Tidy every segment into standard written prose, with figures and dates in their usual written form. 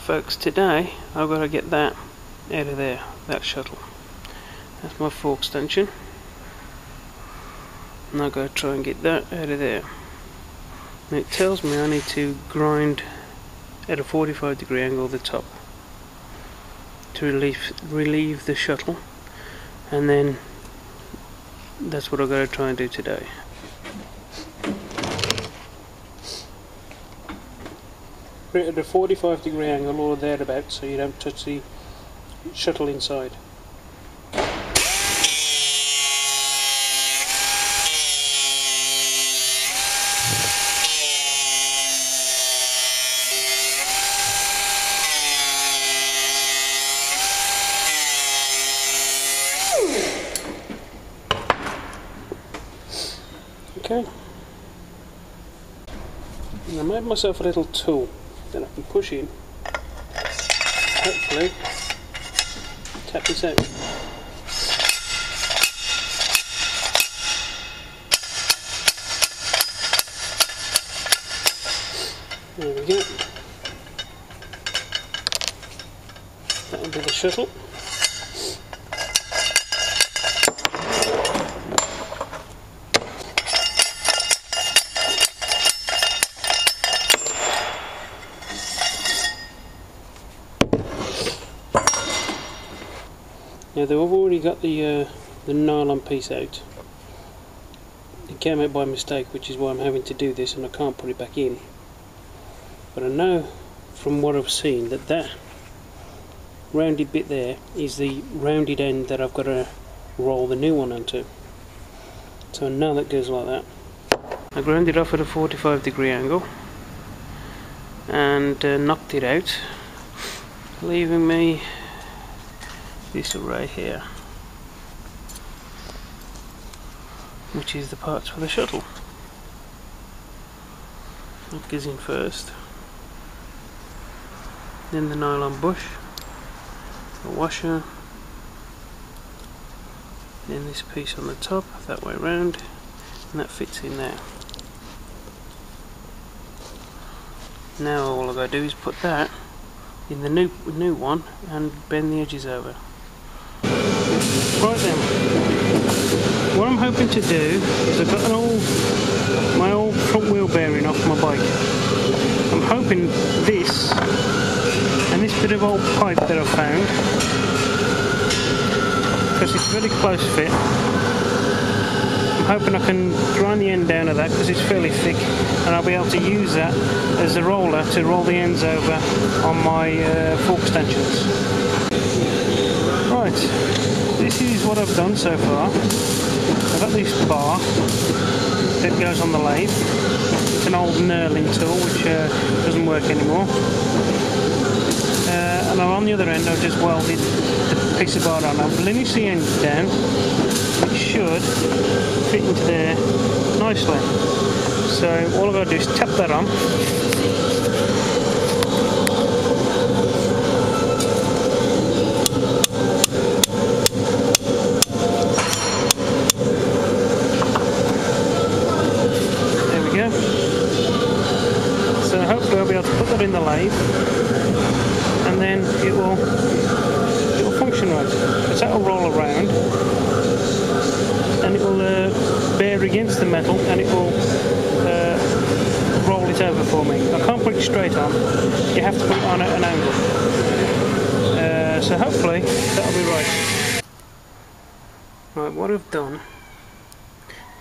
folks, today I've got to get that out of there, that shuttle. That's my fork stanchion, and I've got to try and get that out of there. And it tells me I need to grind at a 45-degree angle the top to relieve the shuttle, and then that's what I've got to try and do today. At a 45-degree angle or thereabouts, so you don't touch the shuttle inside. Okay. And I made myself a little tool that I can push in, hopefully tap this out. There we go. That will be the shuttle. Now they've already got the nylon piece out. It came out by mistake, which is why I'm having to do this, and I can't put it back in. But I know from what I've seen that that rounded bit there is the rounded end that I've got to roll the new one onto. So I know that goes like that. I ground it off at a 45-degree angle and knocked it out, leaving me this right here, which is the parts for the shuttle. That goes in first, then the nylon bush, the washer, then this piece on the top, that way round, and that fits in there. Now all I've got to do is put that in the new one and bend the edges over. Right then, what I'm hoping to do is I've got my old front wheel bearing off my bike. I'm hoping this and this bit of old pipe that I've found, because it's very close fit, I'm hoping I can grind the end down of that because it's fairly thick, and I'll be able to use that as a roller to roll the ends over on my fork stanchions. Right, this is what I've done so far. I've got this bar that goes on the lathe. It's an old knurling tool which doesn't work anymore. And on the other end I've just welded the piece of bar on. I've lineaged the end down, which should fit into there nicely. So all I've got to do is tap that on. So hopefully I'll be able to put that in the lathe, and then it will function right. Because that will roll around, and it will bear against the metal, and it will roll it over for me. I can't put it straight on. You have to put it on at an angle. So hopefully that'll be right. Right, what I've done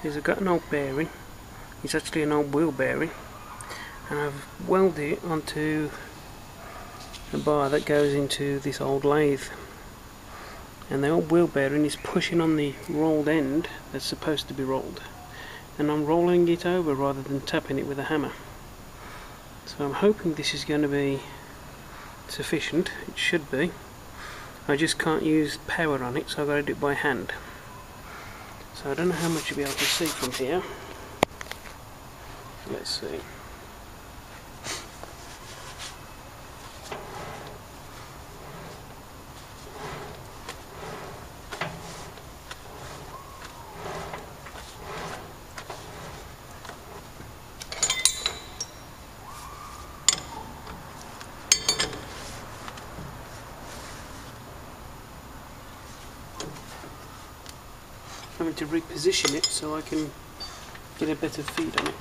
is I've got an old bearing. It's actually an old wheel bearing, and I've welded it onto a bar that goes into this old lathe, and the old wheel bearing is pushing on the rolled end that's supposed to be rolled, and I'm rolling it over rather than tapping it with a hammer. So I'm hoping this is going to be sufficient. It should be. I just can't use power on it, so I've got to do it by hand. So I don't know how much you'll be able to see from here. Let's see. having to reposition it so I can get a better feed on it.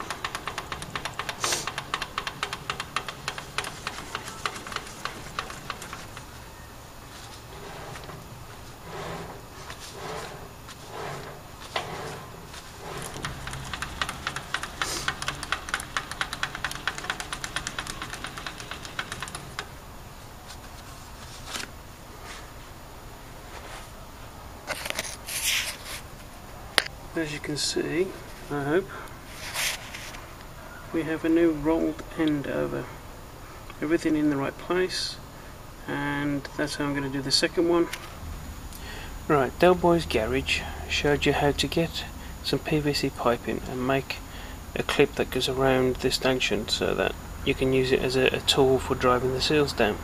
As you can see, I hope, we have a new rolled end over. Everything in the right place, and that's how I'm going to do the second one. Right, Del Boy's Garage showed you how to get some PVC piping and make a clip that goes around the stanchion so that you can use it as a tool for driving the seals down.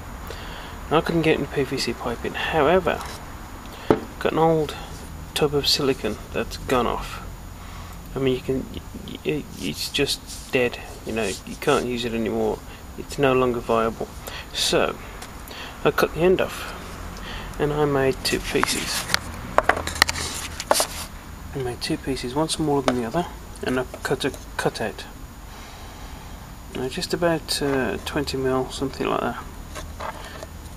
Now, I couldn't get any PVC piping, however, I've got an old tub of silicone that's gone off. I mean, it's just dead, you know, you can't use it anymore, it's no longer viable. So I cut the end off and I made two pieces. I made two pieces, one smaller than the other, and I cut a cutout. Now, just about 20mm, something like that,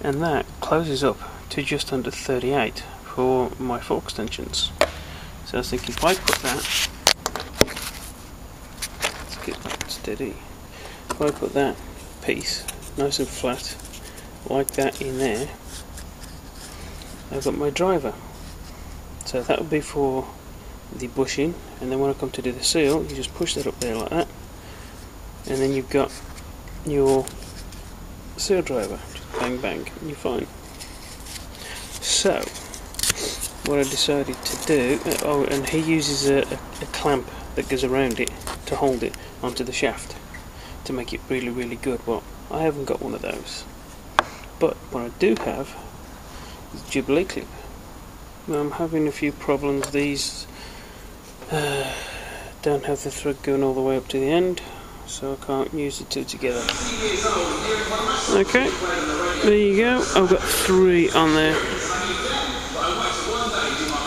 and that closes up to just under 38 for my fork stanchions. So I was thinking, if I put that, let's get that steady, if I put that piece nice and flat like that in there, I've got my driver. So that would be for the bushing, and then when I come to do the seal, you just push that up there like that, and then you've got your seal driver. Just bang bang and you're fine. So what I decided to do, oh, and he uses a clamp that goes around it to hold it onto the shaft to make it really, really good. Well, I haven't got one of those, but what I do have is a Jubilee clip. Now, I'm having a few problems. These don't have the thread going all the way up to the end, so I can't use the two together. Okay, there you go. I've got three on there.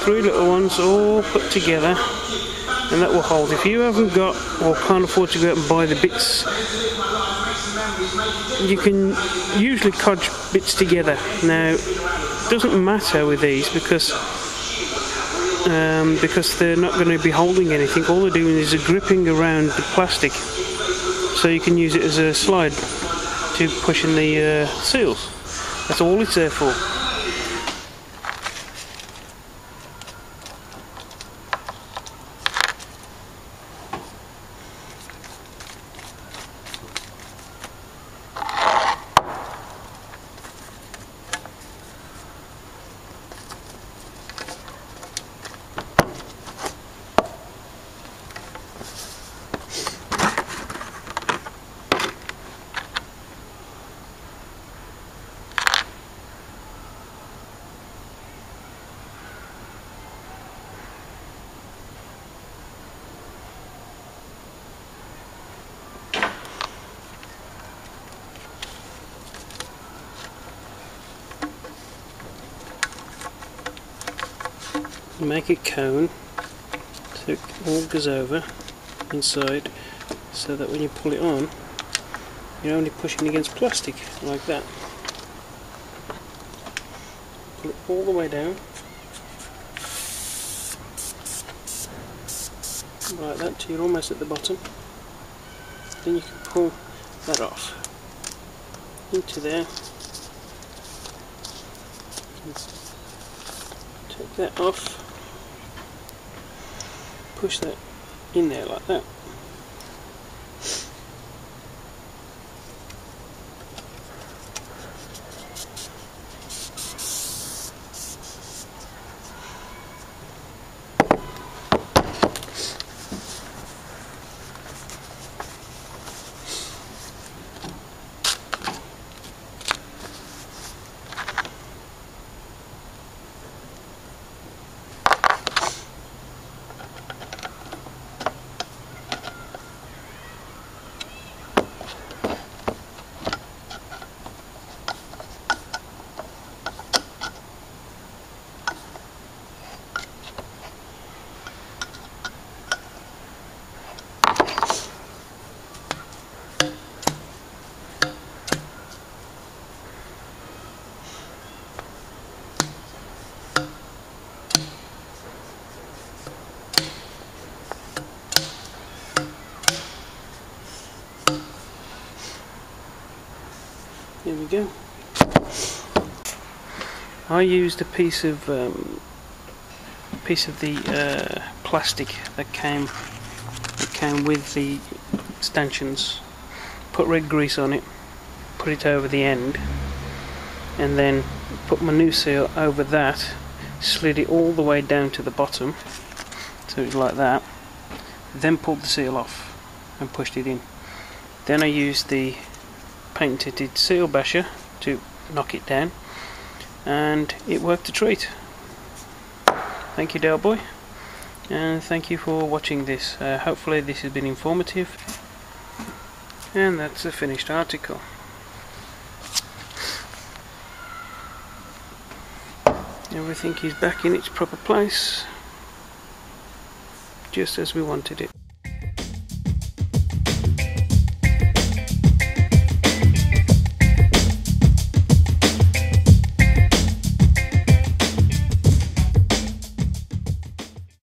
Three little ones all put together, and that will hold. If you haven't got or can't afford to go out and buy the bits, you can usually codge bits together. Now, it doesn't matter with these because they're not going to be holding anything. All they're doing is gripping around the plastic, so you can use it as a slide to push in the seals. That's all it's there for. Make a cone so it all goes over inside, so that when you pull it on, you're only pushing against plastic like that. Pull it all the way down like that till you're almost at the bottom. Then you can pull that off into there. Take that off. Push that in there like that. there we go. I used a piece of the plastic that came with the stanchions. Put red grease on it, put it over the end, and then put my new seal over that, slid it all the way down to the bottom, so it was like that, then pulled the seal off and pushed it in. Then I used the paint-tinted seal basher to knock it down, and it worked a treat. Thank you, Dale Boy, and thank you for watching this. Hopefully this has been informative, and that's a finished article. Everything is back in its proper place, just as we wanted it.